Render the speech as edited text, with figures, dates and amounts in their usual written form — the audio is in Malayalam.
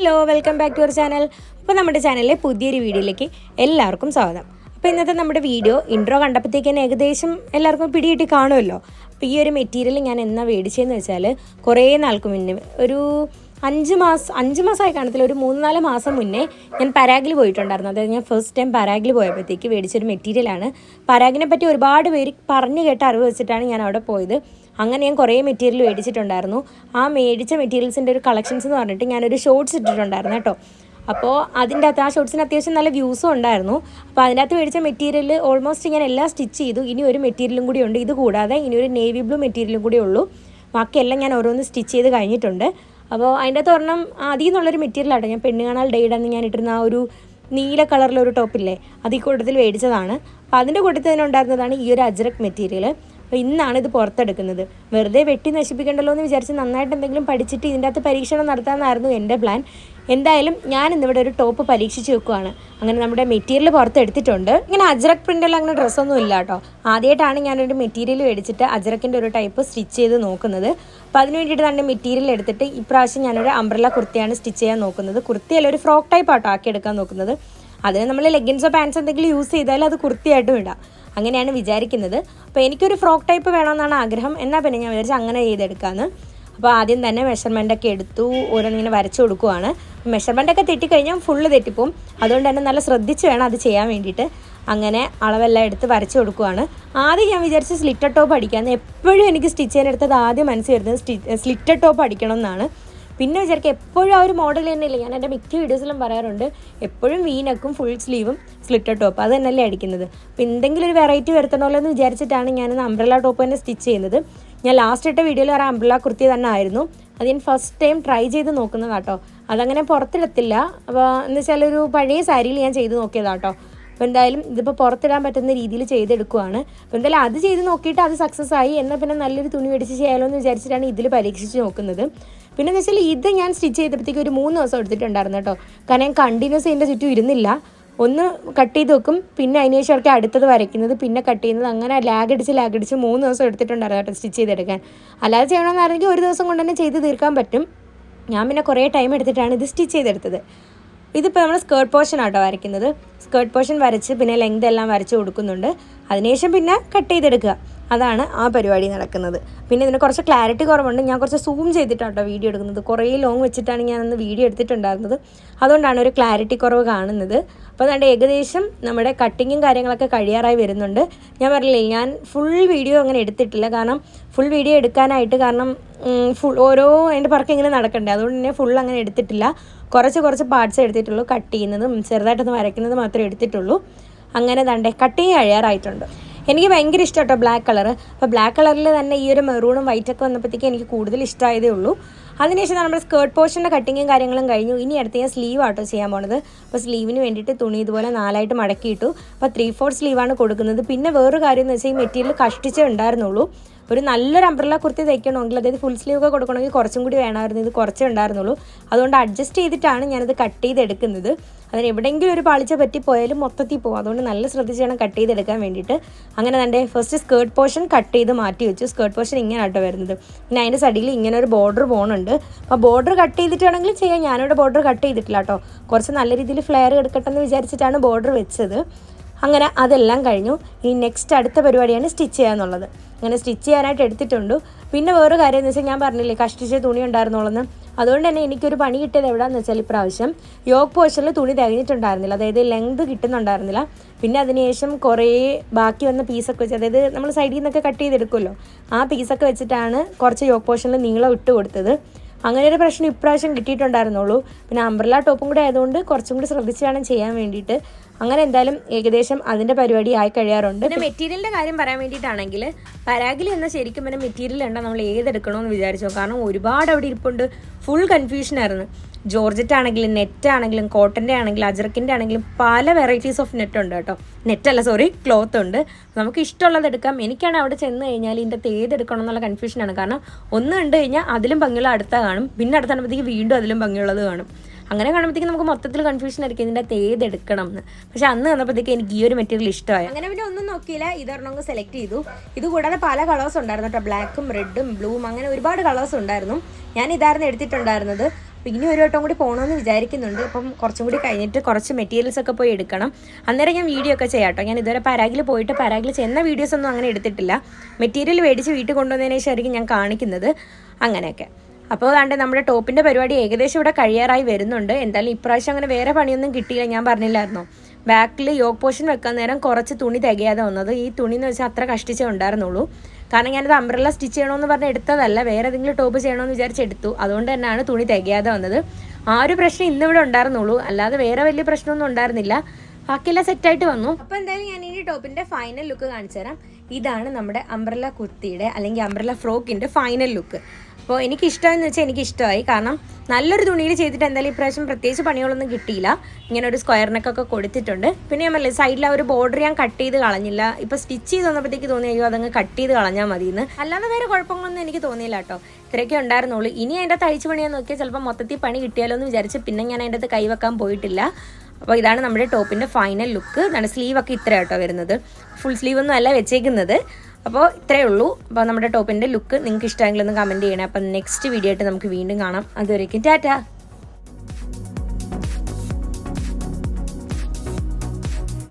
Hello, welcome back to our channel. അപ്പോൾ നമ്മുടെ ചാനലിലെ പുതിയൊരു വീഡിയോയിലേക്ക് എല്ലാവർക്കും സ്വാഗതം. അപ്പോൾ ഇന്നത്തെ നമ്മുടെ വീഡിയോ ഇൻട്രോ കണ്ടപ്പോഴത്തേക്ക് തന്നെ ഏകദേശം എല്ലാവർക്കും പിടികിട്ടി കാണുമല്ലോ. അപ്പോൾ ഈ ഒരു മെറ്റീരിയൽ ഞാൻ എന്നാ മേടിച്ചതെന്ന് വെച്ചാൽ കുറേ നാൾക്ക് മുന്നേ ഒരു 5 മാസമായി കാണത്തില്ല, ഒരു 3-4 മാസം മുന്നേ ഞാൻ പരാഗിൽ പോയിട്ടുണ്ടായിരുന്നു. അതായത് ഞാൻ ഫസ്റ്റ് ടൈം പരാഗിൽ പോയപ്പോഴത്തേക്ക് മേടിച്ചൊരു മെറ്റീരിയലാണ്. പരാഗിനെ പറ്റി ഒരുപാട് പേര് പറഞ്ഞു കേട്ട അറിവ് വെച്ചിട്ടാണ് ഞാൻ അവിടെ പോയത്. അങ്ങനെ ഞാൻ കുറേ മെറ്റീരിയൽ മേടിച്ചിട്ടുണ്ടായിരുന്നു. ആ മേടിച്ച മെറ്റീരിയൽസിൻ്റെ ഒരു കളക്ഷൻസ് എന്ന് പറഞ്ഞിട്ട് ഞാനൊരു ഷോർട്സ് ഇട്ടിട്ടുണ്ടായിരുന്നു കേട്ടോ. അപ്പോൾ അതിൻ്റെ അകത്ത് ആ ഷോർട്സിന് അത്യാവശ്യം നല്ല വ്യൂസും ഉണ്ടായിരുന്നു. അപ്പോൾ അതിനകത്ത് മേടിച്ച മെറ്റീരിയൽ ഓൾമോസ്റ്റ് ഞാൻ എല്ലാം സ്റ്റിച്ച് ചെയ്തു. ഇനി ഒരു മെറ്റീരിയലും കൂടി ഉണ്ട്. ഇത് കൂടാതെ ഇനി ഒരു നേവി ബ്ലൂ മെറ്റീരിയലും കൂടി ഉള്ളൂ. ബാക്കിയെല്ലാം ഞാൻ ഓരോന്ന് സ്റ്റിച്ച് ചെയ്ത് കഴിഞ്ഞിട്ടുണ്ട്. അപ്പോൾ അതിൻ്റെ അകത്ത് ഒരെണ്ണം ആദ്യം നിന്നുള്ളൊരു മെറ്റീരിയലാട്ടോ. ഞാൻ പെണ്ണുകാണാൽ ഡേയ്ഡെന്ന് ഞാൻ ഇട്ടിരുന്ന ആ ഒരു നീല കളറിലൊരു ടോപ്പില്ലേ, അത് ഈ കൂട്ടത്തിൽ മേടിച്ചതാണ്. അപ്പോൾ അതിൻ്റെ കൂട്ടത്തിൽ തന്നെ ഉണ്ടായിരുന്നതാണ് ഈ ഒരു അജ്രക് മെറ്റീരിയൽ. അപ്പോൾ ഇന്നാണ് ഇത് പുറത്തെടുക്കുന്നത്. വെറുതെ വെട്ടി നശിപ്പിക്കണ്ടല്ലോ എന്ന് വിചാരിച്ച് നന്നായിട്ട് എന്തെങ്കിലും പഠിച്ചിട്ട് ഇതിൻ്റെ അകത്ത് പരീക്ഷണം നടത്താമെന്നായിരുന്നു എൻ്റെ പ്ലാൻ. എന്തായാലും ഞാൻ ഇന്നിവിടെ ഒരു ടോപ്പ് പരീക്ഷിച്ച് വെക്കുവാണ്. അങ്ങനെ നമ്മുടെ മെറ്റീരിയൽ പുറത്തെടുത്തിട്ടുണ്ട്. ഇങ്ങനെ അജ്രക് പ്രിൻ്റെല്ലാം അങ്ങനെ ഡ്രസ്സൊന്നും ഇല്ല കേട്ടോ. ആദ്യമായിട്ടാണ് ഞാനൊരു മെറ്റീരിയൽ മേടിച്ചിട്ട് അജ്രക്കിൻ്റെ ഒരു ടൈപ്പ് സ്റ്റിച്ച് ചെയ്ത് നോക്കുന്നത്. അപ്പോൾ അതിന് വേണ്ടിയിട്ട് തന്നെ മെറ്റീരിയൽ എടുത്തിട്ട് ഇപ്രാവശ്യം ഞാനൊരു അംബ്രല കുർത്തിയാണ് സ്റ്റിച്ച് ചെയ്യാൻ നോക്കുന്നത്. കുർത്തിയല്ല, ഒരു ഫ്രോക്ക് ടൈപ്പ് ആട്ടോ ആക്കിയെടുക്കാൻ നോക്കുന്നത്. അതിന് നമ്മൾ ലെഗിൻസോ പാൻസോ എന്തെങ്കിലും യൂസ് ചെയ്താൽ അത് കുർത്തിയായിട്ടും ഇടാം, അങ്ങനെയാണ് വിചാരിക്കുന്നത്. അപ്പോൾ എനിക്കൊരു ഫ്രോക്ക് ടൈപ്പ് വേണമെന്നാണ് ആഗ്രഹം. എന്നാൽ പിന്നെ ഞാൻ വിചാരിച്ചു അങ്ങനെ ചെയ്തെടുക്കാമെന്ന്. അപ്പോൾ ആദ്യം തന്നെ മെഷർമെൻറ്റൊക്കെ എടുത്തു ഓരോന്നിങ്ങനെ വരച്ചു കൊടുക്കുവാണ്. മെഷർമെൻറ്റൊക്കെ തെറ്റിക്കഴിഞ്ഞാൽ ഫുള്ള് തെറ്റിപ്പോവും. അതുകൊണ്ട് തന്നെ നല്ല ശ്രദ്ധിച്ച് വേണം അത് ചെയ്യാൻ വേണ്ടിയിട്ട്. അങ്ങനെ അളവെല്ലാം എടുത്ത് വരച്ചു കൊടുക്കുവാണ്. ആദ്യം ഞാൻ വിചാരിച്ച് സ്ലിറ്റർ ടോപ്പ് അടിക്കാമെന്ന്. എപ്പോഴും എനിക്ക് സ്റ്റിച്ച് ചെയ്യാനെടുത്തത് ആദ്യം മനസ്സിൽ വരുന്നത് സ്ലിറ്റർ ടോപ്പ് അടിക്കണം എന്നാണ്. പിന്നെ വിചാരിക്കുക എപ്പോഴും ആ ഒരു മോഡൽ തന്നെയില്ല. ഞാൻ എൻ്റെ മിക്ക വീഡിയോസിലും പറയാറുണ്ട്, എപ്പോഴും വീനക്കും ഫുൾ സ്ലീവും സ്ലിറ്റർ ടോപ്പ് അത് തന്നെയല്ലേ അടിക്കുന്നത്. അപ്പോൾ എന്തെങ്കിലും ഒരു വെറൈറ്റി വരുത്തണമല്ലോ എന്ന് വിചാരിച്ചിട്ടാണ് ഞാനൊന്ന് അംബ്രല ടോപ്പ് തന്നെ സ്റ്റിച്ച് ചെയ്യുന്നത്. ഞാൻ ലാസ്റ്റ് ഇട്ട വീഡിയോയിൽ ഒരു അംബ്രല കുർത്തി തന്നെ ആയിരുന്നു. അത് ഞാൻ ഫസ്റ്റ് ടൈം ട്രൈ ചെയ്ത് നോക്കുന്നതാട്ടോ. അതങ്ങനെ പുറത്തിടത്തില്ല. അപ്പോൾ എന്ന് വെച്ചാൽ ഒരു പഴയ സാരിയിൽ ഞാൻ ചെയ്ത് നോക്കിയതാട്ടോ. അപ്പോൾ എന്തായാലും ഇതിപ്പോൾ പുറത്തിടാൻ പറ്റുന്ന രീതിയിൽ ചെയ്തെടുക്കുവാണ്. അപ്പോൾ എന്തായാലും അത് ചെയ്ത് നോക്കിയിട്ട് അത് സക്സസ് ആയി. എന്നാൽ പിന്നെ നല്ലൊരു തുണി മേടിച്ച് ചെയ്യാമല്ലോ എന്ന് വിചാരിച്ചിട്ടാണ് ഇതിൽ പരീക്ഷിച്ച് നോക്കുന്നത്. പിന്നെ എന്ന് വെച്ചാൽ ഇത് ഞാൻ സ്റ്റിച്ച് ചെയ്തപ്പോഴത്തേക്ക് ഒരു 3 ദിവസം എടുത്തിട്ടുണ്ടായിരുന്നു കേട്ടോ. കാരണം ഞാൻ കണ്ടിന്യൂസ് ഇതിൻ്റെ ചുറ്റും ഇരുന്നില്ല. ഒന്ന് കട്ട് ചെയ്ത് വെക്കും, പിന്നെ അതിന് ശേഷം അടുത്തത് വരയ്ക്കുന്നത്, പിന്നെ കട്ട് ചെയ്യുന്നത്, അങ്ങനെ ലാഗടിച്ച് 3 ദിവസം എടുത്തിട്ടുണ്ടായിരുന്നു കേട്ടോ സ്റ്റിച്ച് ചെയ്തെടുക്കാൻ. അല്ലാതെ ചെയ്യണമെന്നാണെങ്കിൽ ഒരു ദിവസം കൊണ്ട് തന്നെ ചെയ്ത് തീർക്കാൻ പറ്റും. ഞാൻ പിന്നെ കുറേ ടൈം എടുത്തിട്ടാണ് ഇത് സ്റ്റിച്ച് ചെയ്തെടുത്തത്. ഇതിപ്പോൾ നമ്മൾ സ്കേർട്ട് പോർഷൻ ആട്ടോ വരയ്ക്കുന്നത്. സ്കേർട്ട് പോർഷൻ വരച്ച് പിന്നെ ലെങ്ത് എല്ലാം വരച്ച് കൊടുക്കുന്നുണ്ട്. അതിനുശേഷം പിന്നെ കട്ട് ചെയ്തെടുക്കുക, അതാണ് ആ പരിപാടി നടക്കുന്നത്. പിന്നെ ഇതിന് കുറച്ച് ക്ലാരിറ്റി കുറവുണ്ട്. ഞാൻ കുറച്ച് സൂം ചെയ്തിട്ടാട്ടോ വീഡിയോ എടുക്കുന്നത്. കുറേ ലോങ് വെച്ചിട്ടാണ് ഞാനന്ന് വീഡിയോ എടുത്തിട്ടുണ്ടായിരുന്നത്. അതുകൊണ്ടാണ് ഒരു ക്ലാരിറ്റി കുറവ് കാണുന്നത്. അപ്പോൾ അതുകൊണ്ട് ഏകദേശം നമ്മുടെ കട്ടിങ്ങും കാര്യങ്ങളൊക്കെ കഴിയാറായി വരുന്നുണ്ട്. ഞാൻ പറഞ്ഞില്ലേ, ഞാൻ ഫുൾ വീഡിയോ അങ്ങനെ എടുത്തിട്ടില്ല. കാരണം ഫുൾ വീഡിയോ എടുക്കാനായിട്ട് ഓരോ അതിൻ്റെ പറക്ക് ഇങ്ങനെ നടക്കണ്ടേ, അതുകൊണ്ട് തന്നെ ഫുൾ അങ്ങനെ എടുത്തിട്ടില്ല. കുറച്ച് പാർട്സ് എടുത്തിട്ടുള്ളൂ. കട്ട് ചെയ്യുന്നതും ചെറുതായിട്ടൊന്ന് വരയ്ക്കുന്നത് മാത്രമേ എടുത്തിട്ടുള്ളൂ. അങ്ങനെ ദണ്ടേ കട്ടിങ് കഴിയാറായിട്ടുണ്ട്. എനിക്ക് ഭയങ്കര ഇഷ്ടം കേട്ടോ ബ്ലാക്ക് കളർ. അപ്പോൾ ബ്ലാക്ക് കളറിൽ തന്നെ ഈ ഒരു മെറൂണും വൈറ്റൊക്കെ വന്നപ്പോഴത്തേക്ക് എനിക്ക് കൂടുതൽ ഇഷ്ടമായതേ ഉള്ളൂ. അതിനുശേഷം നമ്മുടെ സ്കേർട്ട് പോർഷൻ്റെ കട്ടിങ്ങും കാര്യങ്ങളും കഴിഞ്ഞു. ഇനി അടുത്ത് ഞാൻ സ്ലീവ് ആട്ടോ ചെയ്യാൻ പോണത്. അപ്പോൾ സ്ലീവിന് വേണ്ടിയിട്ട് തുണി ഇതുപോലെ 4ആയിട്ട് മടക്കിയിട്ടു. അപ്പോൾ 3/4 സ്ലീവാണ് കൊടുക്കുന്നത്. പിന്നെ വേറൊരു കാര്യം എന്ന് വെച്ചാൽ ഈ മെറ്റീരിയൽ കഷ്ടിച്ചേ ഉണ്ടായിരുന്നുള്ളൂ. ഒരു നല്ലൊരു അംബ്രല കുർത്തി തയ്ക്കണമെങ്കിൽ, അതായത് ഫുൾ സ്ലീവ് ഒക്കെ കൊടുക്കണമെങ്കിൽ കുറച്ചും കൂടി വേണമായിരുന്നു. ഇത് കുറച്ചേ ഉണ്ടായിരുന്നുള്ളൂ. അതുകൊണ്ട് അഡ്ജസ്റ്റ് ചെയ്തിട്ടാണ് ഞാനത് കട്ട് ചെയ്തെടുക്കുന്നത്. അതിന് എവിടെയെങ്കിലും ഒരു പാളിച്ച പറ്റിപ്പോയാലും മൊത്തത്തിൽ പോകും. അതുകൊണ്ട് നല്ല ശ്രദ്ധിച്ച് വേണം കട്ട് ചെയ്തെടുക്കാൻ വേണ്ടിയിട്ട്. അങ്ങനെ തന്നെ ഫസ്റ്റ് സ്കേർട്ട് പോർഷൻ കട്ട് ചെയ്ത് മാറ്റി വെച്ചു. സ്കേർട്ട് പോർഷൻ ഇങ്ങനെ ആട്ടോ വരുന്നത്. പിന്നെ അതിൻ്റെ സൈഡിൽ ഇങ്ങനെ ഒരു ബോർഡർ പോകുന്നുണ്ട്. അപ്പോൾ ബോർഡർ കട്ട് ചെയ്തിട്ടാണെങ്കിലും ചെയ്യാം. ഞാനിവിടെ ബോർഡർ കട്ട് ചെയ്തിട്ടില്ല കേട്ടോ. കുറച്ച് നല്ല രീതിയിൽ ഫ്ലെയർ എടുക്കട്ടെ എന്ന് വിചാരിച്ചിട്ടാണ് ബോർഡർ വെച്ചത്. അങ്ങനെ അതെല്ലാം കഴിഞ്ഞു. ഇനി നെക്സ്റ്റ് അടുത്ത പരിപാടിയാണ് സ്റ്റിച്ച് ചെയ്യാന്നുള്ളത്. അങ്ങനെ സ്റ്റിച്ച് ചെയ്യാനായിട്ട് എടുത്തിട്ടുണ്ട്. പിന്നെ വേറെ കാര്യം എന്ന് വെച്ചാൽ, ഞാൻ പറഞ്ഞില്ലേ കഷ്ടിച്ച തുണി ഉണ്ടായിരുന്നുള്ളെന്ന്. അതുകൊണ്ട് തന്നെ എനിക്കൊരു പണി കിട്ടിയത് എവിടെയാണെന്ന് വെച്ചാൽ, ഇപ്രാവശ്യം യോക്ക് പോർഷനിൽ തുണി തികഞ്ഞിട്ടുണ്ടായിരുന്നില്ല. അതായത് ലെങ്ത് കിട്ടുന്നുണ്ടായിരുന്നില്ല. പിന്നെ അതിനുശേഷം കുറേ ബാക്കി വന്ന പീസൊക്കെ വെച്ച്, അതായത് നമ്മൾ സൈഡിൽ നിന്നൊക്കെ കട്ട് ചെയ്തെടുക്കുമല്ലോ, ആ പീസൊക്കെ വെച്ചിട്ടാണ് കുറച്ച് യോക്ക് പോർഷനിൽ നീളം ഇട്ട് കൊടുത്തത്. അങ്ങനെ ഒരു പ്രശ്നം ഇപ്രാവശ്യം കിട്ടിയിട്ടുണ്ടായിരുന്നുള്ളൂ. പിന്നെ അംബ്രല ടോപ്പും കൂടെ ആയതുകൊണ്ട് കുറച്ചും കൂടി ശ്രദ്ധിച്ച് വേണം ചെയ്യാൻ വേണ്ടിയിട്ട്. അങ്ങനെ എന്തായാലും ഏകദേശം അതിൻ്റെ പരിപാടി ആയി കഴിയാറുണ്ട്. പിന്നെ മെറ്റീരിയലിൻ്റെ കാര്യം പറയാൻ വേണ്ടിയിട്ടാണെങ്കിൽ, പരാഗിൽ എന്ന ശരിക്കും പിന്നെ മെറ്റീരിയൽ ഉണ്ടോ നമ്മൾ ഏതെടുക്കണമെന്ന് വിചാരിച്ചോ. കാരണം ഒരുപാട് അവിടെ ഇരിപ്പുണ്ട്. ഫുൾ കൺഫ്യൂഷനായിരുന്നു. ജോർജറ്റ് ആണെങ്കിലും നെറ്റ് ആണെങ്കിലും കോട്ടൻ്റെ ആണെങ്കിലും അജ്രക്കിൻ്റെ ആണെങ്കിലും പല വെറൈറ്റീസ് ഓഫ് നെറ്റ് ഉണ്ട് കേട്ടോ. ക്ലോത്ത് ഉണ്ട്. നമുക്ക് ഇഷ്ടമുള്ളത് എടുക്കാം. എനിക്കാണ് അവിടെ ചെന്ന് കഴിഞ്ഞാൽ ഇതിൻ്റെ ഏതെടുക്കണം എന്നുള്ള കൺഫ്യൂഷനാണ്. കാരണം ഒന്ന് കണ്ടു കഴിഞ്ഞാൽ അതിലും ഭംഗിയുള്ള അടുത്ത കാണും, പിന്നെ അടുത്താകുമ്പോഴത്തേക്ക് വീണ്ടും അതിലും ഭംഗിയുള്ളത് കാണും. അങ്ങനെ കാണുമ്പോഴത്തേക്കും നമുക്ക് മൊത്തത്തിൽ കൺഫ്യൂഷൻ ആയിരിക്കും ഇതിൻ്റെ ഏതെടുക്കണം എന്ന്. പക്ഷെ അന്ന് വന്നപ്പോഴത്തേക്ക് എനിക്ക് ഈ ഒരു മെറ്റീരിയൽ ഇഷ്ടമായി. അങ്ങനെ പിന്നെ ഒന്നും നോക്കിയില്ല, ഇതൊരെണ്ണം സെലക്ട് ചെയ്തു. ഇത് കൂടാതെ പല കളേഴ്സ് ഉണ്ടായിരുന്നു കേട്ടോ. ബ്ലാക്കും റെഡും ബ്ലൂവും അങ്ങനെ ഒരുപാട് കളേഴ്സ് ഉണ്ടായിരുന്നു. ഞാൻ ഇതായിരുന്നു എടുത്തിട്ടുണ്ടായിരുന്നത്. അപ്പോൾ ഇനി ഒരു വട്ടം കൂടി പോകണമെന്ന് വിചാരിക്കുന്നുണ്ട്. അപ്പം കുറച്ചും കൂടി കഴിഞ്ഞിട്ട് കുറച്ച് മെറ്റീരിയൽസ് ഒക്കെ പോയി എടുക്കണം. അന്നേരം ഞാൻ വീഡിയോ ഒക്കെ ചെയ്യാം കേട്ടോ. ഞാൻ ഇതുവരെ പരാഗിൽ പോയിട്ട് പരാഗിൽ ചെന്ന വീഡിയോസൊന്നും അങ്ങനെ എടുത്തിട്ടില്ല. മെറ്റീരിയൽ മേടിച്ച് വീട്ടിൽ കൊണ്ടുവന്നതിന് ശേഷമായിരിക്കും ഞാൻ കാണിക്കുന്നത്. അങ്ങനെയൊക്കെ. അപ്പോൾ അതുകൊണ്ട് നമ്മുടെ ടോപ്പിൻ്റെ പരിപാടി ഏകദേശം ഇവിടെ കഴിയാറായി വരുന്നുണ്ട്. എന്തായാലും ഇപ്രാവശ്യം അങ്ങനെ വേറെ പണിയൊന്നും കിട്ടിയില്ല. ഞാൻ പറഞ്ഞില്ലായിരുന്നോ, ബാക്കിൽ യോക്ക് പോർഷൻ വെക്കാൻ നേരം കുറച്ച് തുണി തികയാതെ വന്നത്. ഈ തുണി എന്ന് വെച്ചാൽ അത്ര കഷ്ടിച്ചേ ഉണ്ടായിരുന്നുള്ളൂ. കാരണം ഞാനത് അംബ്രല്ല സ്റ്റിച്ച് ചെയ്യണമെന്ന് പറഞ്ഞ് എടുത്തതല്ല, വേറെ ഏതെങ്കിലും ടോപ്പ് ചെയ്യണമെന്ന് വിചാരിച്ചെടുത്തു. അതുകൊണ്ട് തന്നെയാണ് തുണി തികയാതെ വന്നത്. ആ ഒരു പ്രശ്നം ഇന്നിവിടെ ഉണ്ടായിരുന്നുള്ളൂ, അല്ലാതെ വേറെ വലിയ പ്രശ്നമൊന്നും ഉണ്ടായിരുന്നില്ല. ബാക്കിയെല്ലാം സെറ്റായിട്ട് വന്നു. അപ്പോൾ എന്തായാലും ഞാൻ ഈ ടോപ്പിൻ്റെ ഫൈനൽ ലുക്ക് കാണിച്ചു തരാം. ഇതാണ് നമ്മുടെ അംബ്രല്ല കുർത്തിയുടെ അല്ലെങ്കിൽ അംബ്രല്ല ഫ്രോക്കിൻ്റെ ഫൈനൽ ലുക്ക്. അപ്പോൾ എനിക്കിഷ്ടമെന്ന് വെച്ചാൽ എനിക്കിഷ്ടമായി. കാരണം നല്ലൊരു തുണിയിൽ ചെയ്തിട്ട് എന്തായാലും ഇപ്രാവശ്യം പ്രത്യേകിച്ച് പണികളൊന്നും കിട്ടിയില്ല. ഇങ്ങനെ ഒരു സ്ക്വയർ നെക്കൊക്കെ കൊടുത്തിട്ടുണ്ട്. പിന്നെ ഞാൻ പറഞ്ഞില്ലേ, സൈഡിൽ ആ ഒരു ബോർഡർ ഞാൻ കട്ട് ചെയ്ത് കളഞ്ഞില്ല. ഇപ്പോൾ സ്റ്റിച്ച് ചെയ്ത് വന്നപ്പോഴത്തേക്ക് തോന്നി അയ്യോ അതങ്ങ് കട്ട് ചെയ്ത് കളഞ്ഞാൽ മതിയെന്ന്. അല്ലാതെ വേറെ കുഴപ്പങ്ങളൊന്നും എനിക്ക് തോന്നിയില്ല കേട്ടോ. ഇത്രയൊക്കെ ഉണ്ടായിരുന്നുള്ളൂ. ഇനി അതിൻ്റെ തയ്ച്ച് പണിയാൻ നോക്കിയാൽ ചിലപ്പോൾ മൊത്തത്തിൽ പണി കിട്ടിയാലോ എന്ന് വിചാരിച്ച് പിന്നെ ഞാൻ അതിൻ്റെ അകത്ത് കൈവെക്കാൻ പോയിട്ടില്ല. അപ്പോൾ ഇതാണ് നമ്മുടെ ടോപ്പിൻ്റെ ഫൈനൽ ലുക്ക്. നമ്മുടെ സ്ലീവൊക്കെ ഇത്ര കേട്ടോ വരുന്നത്. ഫുൾ സ്ലീവൊന്നും അല്ല വെച്ചേക്കുന്നത്. അപ്പോൾ ഇത്രയേ ഉള്ളൂ. അപ്പോൾ നമ്മുടെ ടോപ്പിൻ്റെ ലുക്ക് നിങ്ങൾക്ക് ഇഷ്ടമെങ്കിൽ ഒന്ന് കമൻറ്റ് ചെയ്യണേ. അപ്പം നെക്സ്റ്റ് വീഡിയോ ആയിട്ട് നമുക്ക് വീണ്ടും കാണാം. അതുവരേക്കും ടാറ്റാ.